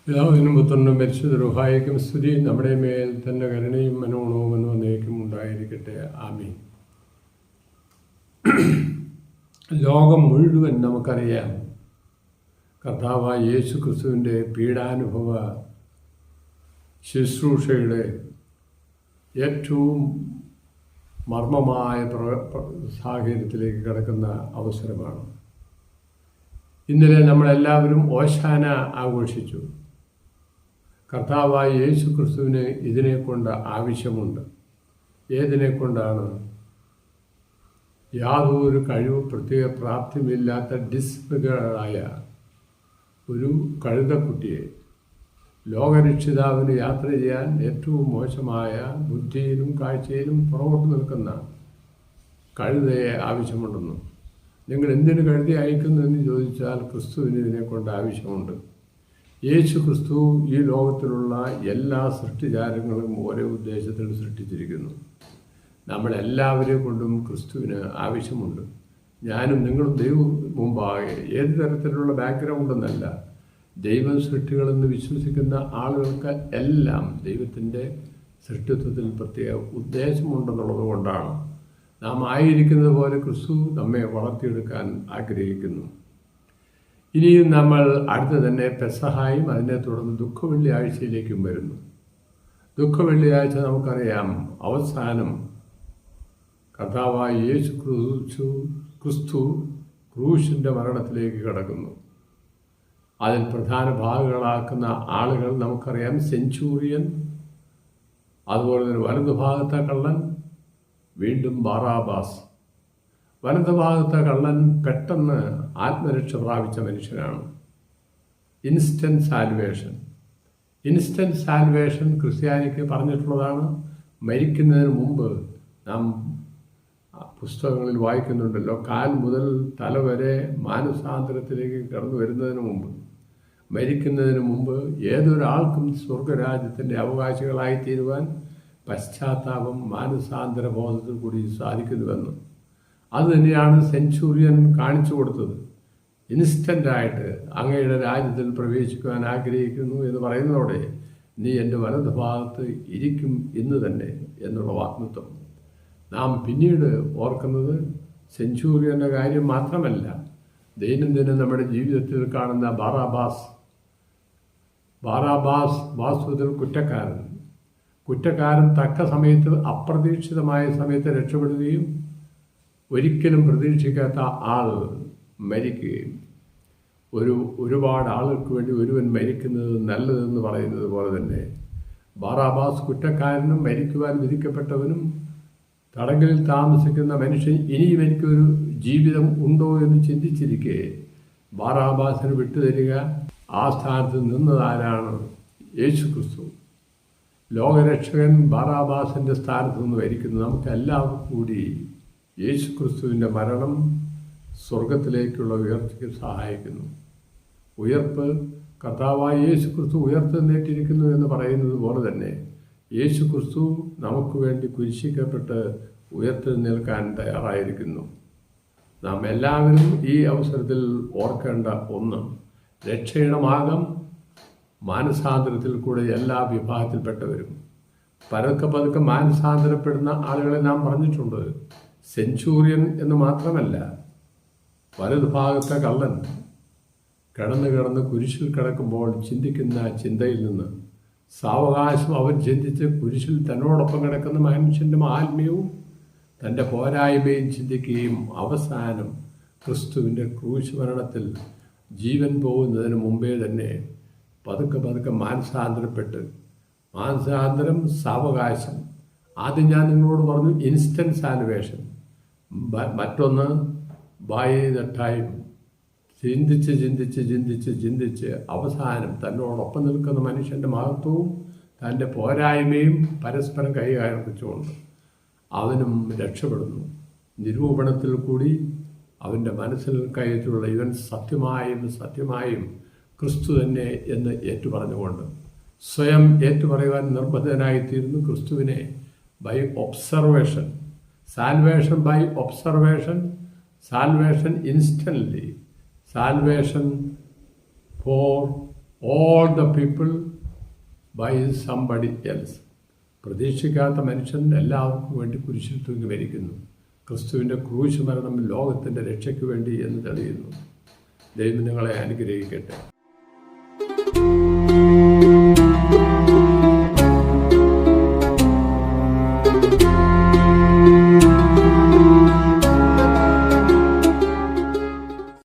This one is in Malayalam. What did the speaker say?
പിതാവിനും പുത്രനും പരിശുദ്ധ റൂഹായിക്കും സ്തുതി. നമ്മുടെ മേൽ തൻ്റെ കരുണയും മനോണവും എന്ന് വന്നേക്കും ഉണ്ടായിരിക്കട്ടെ. ആമീൻ. ലോകം മുഴുവൻ നമുക്കറിയാം കർത്താവായ യേശു ക്രിസ്തുവിൻ്റെ പീഡാനുഭവ ശുശ്രൂഷയുടെ ഏറ്റവും മർമ്മമായ സാഹചര്യത്തിലേക്ക് കിടക്കുന്ന അവസരമാണ്. ഇന്നലെ നമ്മളെല്ലാവരും ഓശാന ആഘോഷിച്ചു. കർത്താവായ യേശു ക്രിസ്തുവിന് ഇതിനെക്കൊണ്ട് ആവശ്യമുണ്ട്. ഏതിനെക്കൊണ്ടാണ്? യാതൊരു കഴിവ് പ്രത്യേക പ്രാപ്തിയുമില്ലാത്ത ഡിസ്ഫിഗറായ ഒരു കഴുതക്കുട്ടിയെ ലോകരക്ഷിതാവിന് യാത്ര ചെയ്യാൻ ഏറ്റവും മോശമായ ബുദ്ധിയിലും കാഴ്ചയിലും പുറകോട്ട് നിൽക്കുന്ന കഴുതയെ ആവശ്യമുണ്ടെന്നും, നിങ്ങൾ എന്തിനു കഴുതി അയക്കുന്നു എന്ന് ചോദിച്ചാൽ ക്രിസ്തുവിന് ഇതിനെക്കൊണ്ട് ആവശ്യമുണ്ട്. യേശു ക്രിസ്തു ഈ ലോകത്തിലുള്ള എല്ലാ സൃഷ്ടിജാലങ്ങളും ഒരേ ഉദ്ദേശത്തിൽ സൃഷ്ടിച്ചിരിക്കുന്നു. നമ്മളെല്ലാവരെ കൊണ്ടും ക്രിസ്തുവിന് ആവശ്യമുണ്ട്. ഞാനും നിങ്ങളും ദൈവം മുമ്പാകെ ഏത് തരത്തിലുള്ള ബാക്ക്ഗ്രൗണ്ടെന്നല്ല, ദൈവം സൃഷ്ടികളെന്ന് വിശ്വസിക്കുന്ന ആളുകൾക്ക് എല്ലാം ദൈവത്തിൻ്റെ സൃഷ്ടിത്വത്തിൽ പ്രത്യേക ഉദ്ദേശമുണ്ടെന്നുള്ളത് കൊണ്ടാണ് നാം ആയിരിക്കുന്നത് പോലെ ക്രിസ്തു നമ്മെ വളർത്തിയെടുക്കാൻ ആഗ്രഹിക്കുന്നു. ഇനിയും നമ്മൾ അടുത്ത് തന്നെ പെസഹായും അതിനെ തുടർന്ന് ദുഃഖവെള്ളിയാഴ്ചയിലേക്കും വരുന്നു. ദുഃഖവെള്ളിയാഴ്ച നമുക്കറിയാം അവസാനം കർത്താവായ യേശു ക്രിസ്തു ക്രൂശിൻ്റെ മരണത്തിലേക്ക് കടക്കുന്നു. അതിൽ പ്രധാന ഭാഗങ്ങളാക്കുന്ന ആളുകൾ നമുക്കറിയാം. സെഞ്ചൂറിയൻ, അതുപോലെ തന്നെ വലതുഭാഗത്തെ കള്ളൻ, വീണ്ടും ബാറാബാസ്. വലതുഭാഗത്തെ കള്ളൻ പെട്ടെന്ന് ആത്മരക്ഷ പ്രാപിച്ച മനുഷ്യനാണ്. ഇൻസ്റ്റൻറ്റ് സാൽവേഷൻ ക്രിസ്ത്യാനിക്ക് പറഞ്ഞിട്ടുള്ളതാണ്. മരിക്കുന്നതിന് മുമ്പ് നാം പുസ്തകങ്ങളിൽ വായിക്കുന്നുണ്ടല്ലോ, കാൽ മുതൽ തല വരെ മാനസാന്തരത്തിലേക്ക് കടന്നു വരുന്നതിന് മുമ്പ്, മരിക്കുന്നതിന് മുമ്പ് ഏതൊരാൾക്കും സ്വർഗരാജ്യത്തിൻ്റെ അവകാശികളായി തീരുവാൻ പശ്ചാത്താപം മാനസാന്തര ബോധത്തിൽ കൂടി സാധിക്കുന്നുവെന്ന്. അത് തന്നെയാണ് സെഞ്ചൂറിയൻ കാണിച്ചു കൊടുത്തത്. ഇൻസ്റ്റൻ്റായിട്ട് അങ്ങയുടെ രാജ്യത്തിൽ പ്രവേശിക്കുവാൻ ആഗ്രഹിക്കുന്നു എന്ന് പറയുന്നതോടെ നീ എൻ്റെ വലതുഭാഗത്ത് ഇരിക്കും ഇന്ന് തന്നെ എന്നുള്ള വാഗ്ദത്തം. നാം പിന്നീട് ഓർക്കുന്നത് സെഞ്ചൂറിയൻ്റെ കാര്യം മാത്രമല്ല, ദൈനംദിനം നമ്മുടെ ജീവിതത്തിൽ കാണുന്ന ബാറാബാസ് വാസ്തുവിൽ കുറ്റക്കാരൻ തക്ക സമയത്ത് അപ്രതീക്ഷിതമായ സമയത്ത് രക്ഷപ്പെടുകയും ഒരിക്കലും പ്രതീക്ഷിക്കാത്ത ആൾ മരിക്കുകയും, ഒരുപാട് ആളുകൾക്ക് വേണ്ടി ഒരുവൻ മരിക്കുന്നത് നല്ലതെന്ന് പറയുന്നത് പോലെ തന്നെ ബാറാബാസ് കുറ്റക്കാരനും മരിക്കുവാൻ വിധിക്കപ്പെട്ടവനും തടങ്കലിൽ താമസിക്കുന്ന മനുഷ്യൻ ഇനിയും എനിക്കൊരു ജീവിതം ഉണ്ടോ എന്ന് ചിന്തിച്ചിരിക്കെ ബാറാബാസിന് വിട്ടുതരിക. ആ സ്ഥാനത്ത് നിന്നതാരാണ്? യേശു ക്രിസ്തു. ലോകരക്ഷകൻ ബാറാബാസിൻ്റെ സ്ഥാനത്ത് നിന്ന് മരിക്കുന്നു. നമുക്കെല്ലാവർക്കും കൂടി യേശു ക്രിസ്തുവിൻ്റെ മരണം സ്വർഗത്തിലേക്കുള്ള ഉയർച്ചയ്ക്ക് സഹായിക്കുന്നു. ഉയർപ്പ്, കർത്താവായ യേശു ക്രിസ്തു ഉയർത്തെഴുന്നേറ്റിരിക്കുന്നു എന്ന് പറയുന്നത് പോലെ തന്നെ യേശു ക്രിസ്തു നമുക്ക് വേണ്ടി കുരിശിക്കപ്പെട്ട് ഉയർത്തെഴുന്നേൽക്കാൻ തയ്യാറായിരിക്കുന്നു. നാം എല്ലാവരും ഈ അവസരത്തിൽ ഓർക്കേണ്ട ഒന്ന്, രക്ഷയുടെ മാർഗം മാനസാന്തരത്തിൽ കൂടെ എല്ലാ വിഭാഗത്തിൽപ്പെട്ടവരും. പതുക്കെ മാനസാന്തരപ്പെടുന്ന ആളുകളെ നാം പറഞ്ഞിട്ടുണ്ട്. സെഞ്ചൂറിയൻ എന്ന് മാത്രമല്ല, വലതുഭാഗത്തെ കള്ളൻ കിടന്ന് കുരിശിൽ കിടക്കുമ്പോൾ ചിന്തിക്കുന്ന ചിന്തയിൽ നിന്ന് സാവകാശം അവൻ ചിന്തിച്ച് കുരിശിൽ തന്നോടൊപ്പം കിടക്കുന്ന മനുഷ്യൻ്റെ ആത്മീയവും തൻ്റെ പോരായ്മയും ചിന്തിക്കുകയും അവസാനം ക്രിസ്തുവിൻ്റെ ക്രൂശ് മരണത്തിൽ ജീവൻ പോകുന്നതിന് മുമ്പേ തന്നെ പതുക്കെ മാനസാന്തരം സാവകാശം. ആദ്യം ഞാൻ നിങ്ങളോട് പറഞ്ഞു ഇൻസ്റ്റൻറ്റ് സാൽവേഷൻ. മറ്റൊന്ന് ബൈ ദ ടൈം. ചിന്തിച്ച് അവസാനം തന്നോടൊപ്പം നിൽക്കുന്ന മനുഷ്യൻ്റെ മഹത്വവും തൻ്റെ പോരായ്മയും പരസ്പരം കൈകാര്യം വെച്ചുകൊണ്ട് അവനും രക്ഷപ്പെടുന്നു. നിരൂപണത്തിൽ കൂടി അവൻ്റെ മനസ്സിൽ കയറ്റുള്ള ഇവൻ സത്യമായും ക്രിസ്തു തന്നെ എന്ന് ഏറ്റുപറഞ്ഞുകൊണ്ട് സ്വയം ഏറ്റുപറയുവാൻ നിർബന്ധനായിത്തീരുന്നു. ക്രിസ്തുവിനെ by observation, salvation by observation, salvation instantly, salvation for all the people by somebody else. പ്രതീക്ഷിക്കാത്ത മനുഷ്യൻ എല്ലാവർക്കും വേണ്ടി കുരിശിൽ തൂങ്ങി മരിക്കുന്നു. ക്രിസ്തുവിൻ്റെ ക്രൂശ് മരണം ലോകത്തിൻ്റെ രക്ഷയ്ക്ക് വേണ്ടി എന്ന് തെളിയുന്നു. ദൈവം നിങ്ങളെ അനുഗ്രഹിക്കട്ടെ.